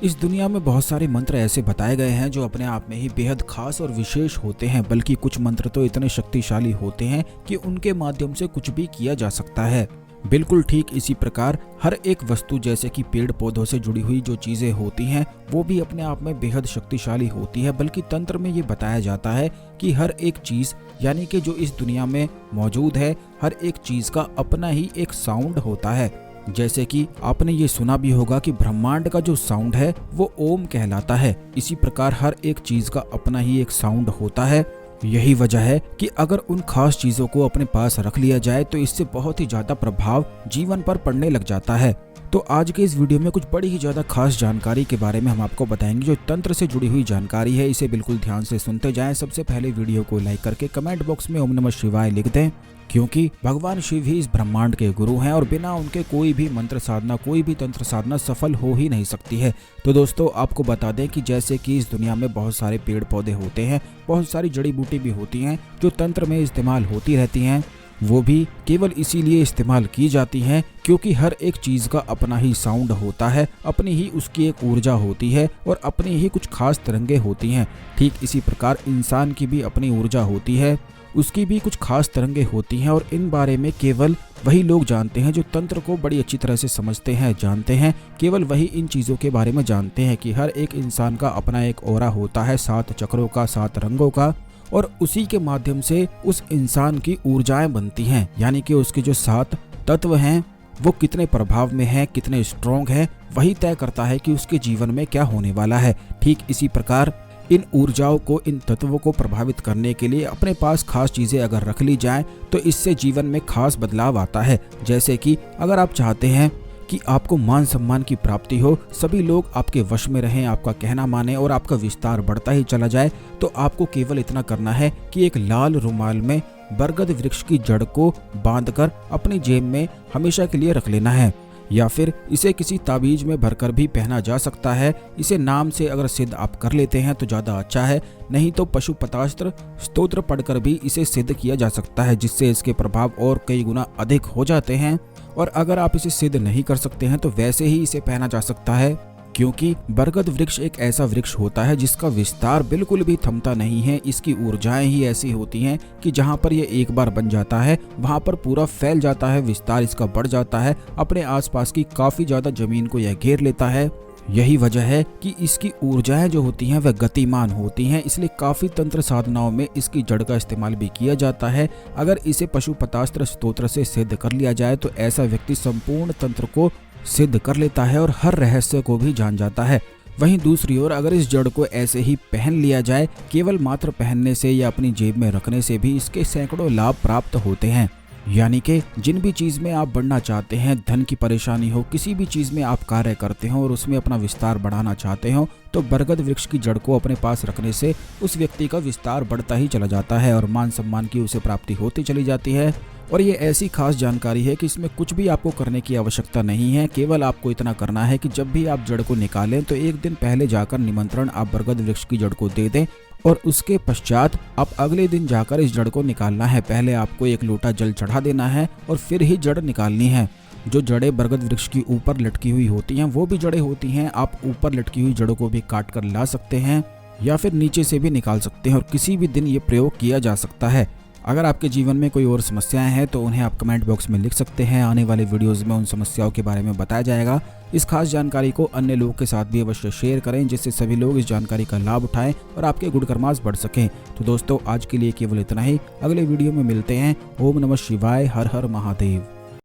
इस दुनिया में बहुत सारे मंत्र ऐसे बताए गए हैं जो अपने आप में ही बेहद खास और विशेष होते हैं, बल्कि कुछ मंत्र तो इतने शक्तिशाली होते हैं कि उनके माध्यम से कुछ भी किया जा सकता है। बिल्कुल ठीक इसी प्रकार हर एक वस्तु जैसे कि पेड़ पौधों से जुड़ी हुई जो चीजें होती हैं वो भी अपने आप में बेहद शक्तिशाली होती है। बल्कि तंत्र में ये बताया जाता है कि हर एक चीज यानी कि जो इस दुनिया में मौजूद है हर एक चीज का अपना ही एक साउंड होता है। जैसे कि आपने ये सुना भी होगा कि ब्रह्मांड का जो साउंड है वो ओम कहलाता है। इसी प्रकार हर एक चीज का अपना ही एक साउंड होता है। यही वजह है कि अगर उन खास चीजों को अपने पास रख लिया जाए तो इससे बहुत ही ज्यादा प्रभाव जीवन पर पड़ने लग जाता है। तो आज के इस वीडियो में कुछ बड़ी ही ज्यादा खास जानकारी के बारे में हम आपको बताएंगे। जो तंत्र से जुड़ी हुई जानकारी है इसे बिल्कुल ध्यान से सुनते जाएं। सबसे पहले वीडियो को लाइक करके कमेंट बॉक्स में ओम नमः शिवाय लिख दें, क्योंकि भगवान शिव ही इस ब्रह्मांड के गुरु हैं और बिना उनके कोई भी मंत्र साधना कोई भी तंत्र साधना सफल हो ही नहीं सकती है। तो दोस्तों आपको बता दें कि जैसे कि इस दुनिया में बहुत सारे पेड़ पौधे होते हैं, बहुत सारी जड़ी बूटी भी होती हैं जो तंत्र में इस्तेमाल होती रहती हैं, वो भी केवल इसीलिए इस्तेमाल की जाती हैं क्योंकि हर एक चीज का अपना ही साउंड होता है, अपनी ही उसकी एक ऊर्जा होती है और अपनी ही कुछ खास तरंगे होती हैं। ठीक इसी प्रकार इंसान की भी अपनी ऊर्जा होती है, उसकी भी कुछ खास तरंगे होती हैं और इन बारे में केवल वही लोग जानते हैं जो तंत्र को बड़ी अच्छी तरह से समझते हैं, जानते हैं। केवल वही इन चीज़ों के बारे में जानते हैं कि हर एक इंसान का अपना एक ऑरा होता है 7 चक्रों का, 7 रंगों का, और उसी के माध्यम से उस इंसान की ऊर्जाएं बनती हैं। यानी कि उसके जो 7 तत्व हैं वो कितने प्रभाव में हैं, कितने स्ट्रॉन्ग हैं, वही तय करता है कि उसके जीवन में क्या होने वाला है। ठीक इसी प्रकार इन ऊर्जाओं को, इन तत्वों को प्रभावित करने के लिए अपने पास खास चीज़ें अगर रख ली जाएं तो इससे जीवन में खास बदलाव आता है। जैसे कि अगर आप चाहते हैं कि आपको मान सम्मान की प्राप्ति हो, सभी लोग आपके वश में रहें, आपका कहना माने और आपका विस्तार बढ़ता ही चला जाए, तो आपको केवल इतना करना है कि एक लाल रुमाल में बरगद वृक्ष की जड़ को बांधकर अपनी जेब में हमेशा के लिए रख लेना है, या फिर इसे किसी ताबीज में भरकर भी पहना जा सकता है। इसे नाम से अगर सिद्ध आप कर लेते हैं तो ज़्यादा अच्छा है, नहीं तो पशुपतास्त्र स्तोत्र पढ़कर भी इसे सिद्ध किया जा सकता है, जिससे इसके प्रभाव और कई गुना अधिक हो जाते हैं। और अगर आप इसे सिद्ध नहीं कर सकते हैं तो वैसे ही इसे पहना जा सकता है, क्योंकि बरगद वृक्ष एक ऐसा वृक्ष होता है जिसका विस्तार बिल्कुल भी थमता नहीं है। इसकी ऊर्जाएं ही ऐसी होती हैं कि जहां पर ये एक बार बन जाता है वहां पर पूरा फैल जाता है, विस्तार इसका बढ़ जाता है, अपने आसपास की काफी ज्यादा जमीन को यह घेर लेता है। यही वजह है कि इसकी ऊर्जाएं जो होती हैं वह गतिमान होती हैं, इसलिए काफी तंत्र साधनाओं में इसकी जड़ का इस्तेमाल भी किया जाता है। अगर इसे पशुपतास्त्र स्तोत्र से सिद्ध कर लिया जाए तो ऐसा व्यक्ति संपूर्ण तंत्र को सिद्ध कर लेता है और हर रहस्य को भी जान जाता है। वहीं दूसरी ओर अगर इस जड़ को ऐसे ही पहन लिया जाए, केवल मात्र पहनने से या अपनी जेब में रखने से भी इसके सैकड़ों लाभ प्राप्त होते हैं। यानी कि जिन भी चीज में आप बढ़ना चाहते हैं, धन की परेशानी हो, किसी भी चीज में आप कार्य करते हो और उसमें अपना विस्तार बढ़ाना चाहते हो, तो बरगद वृक्ष की जड़ को अपने पास रखने से उस व्यक्ति का विस्तार बढ़ता ही चला जाता है और मान सम्मान की उसे प्राप्ति होती चली जाती है। और ये ऐसी खास जानकारी है कि इसमें कुछ भी आपको करने की आवश्यकता नहीं है। केवल आपको इतना करना है कि जब भी आप जड़ को निकालें तो एक दिन पहले जाकर निमंत्रण आप बरगद वृक्ष की जड़ को दे दें और उसके पश्चात आप अगले दिन जाकर इस जड़ को निकालना है। पहले आपको एक लोटा जल चढ़ा देना है और फिर ही जड़ निकालनी है। जो जड़ें बरगद वृक्ष की ऊपर लटकी हुई होती हैं वो भी जड़ें होती हैं, आप ऊपर लटकी हुई जड़ों को भी काट कर ला सकते हैं या फिर नीचे से भी निकाल सकते हैं और किसी भी दिन ये प्रयोग किया जा सकता है। अगर आपके जीवन में कोई और समस्याएं हैं तो उन्हें आप कमेंट बॉक्स में लिख सकते हैं। आने वाले वीडियोस में उन समस्याओं के बारे में बताया जाएगा। इस खास जानकारी को अन्य लोगों के साथ भी अवश्य शेयर करें, जिससे सभी लोग इस जानकारी का लाभ उठाएं और आपके गुण कर्मास बढ़ सकें। तो दोस्तों आज के लिए केवल इतना ही, अगले वीडियो में मिलते हैं। ओम नमः शिवाय, हर हर महादेव।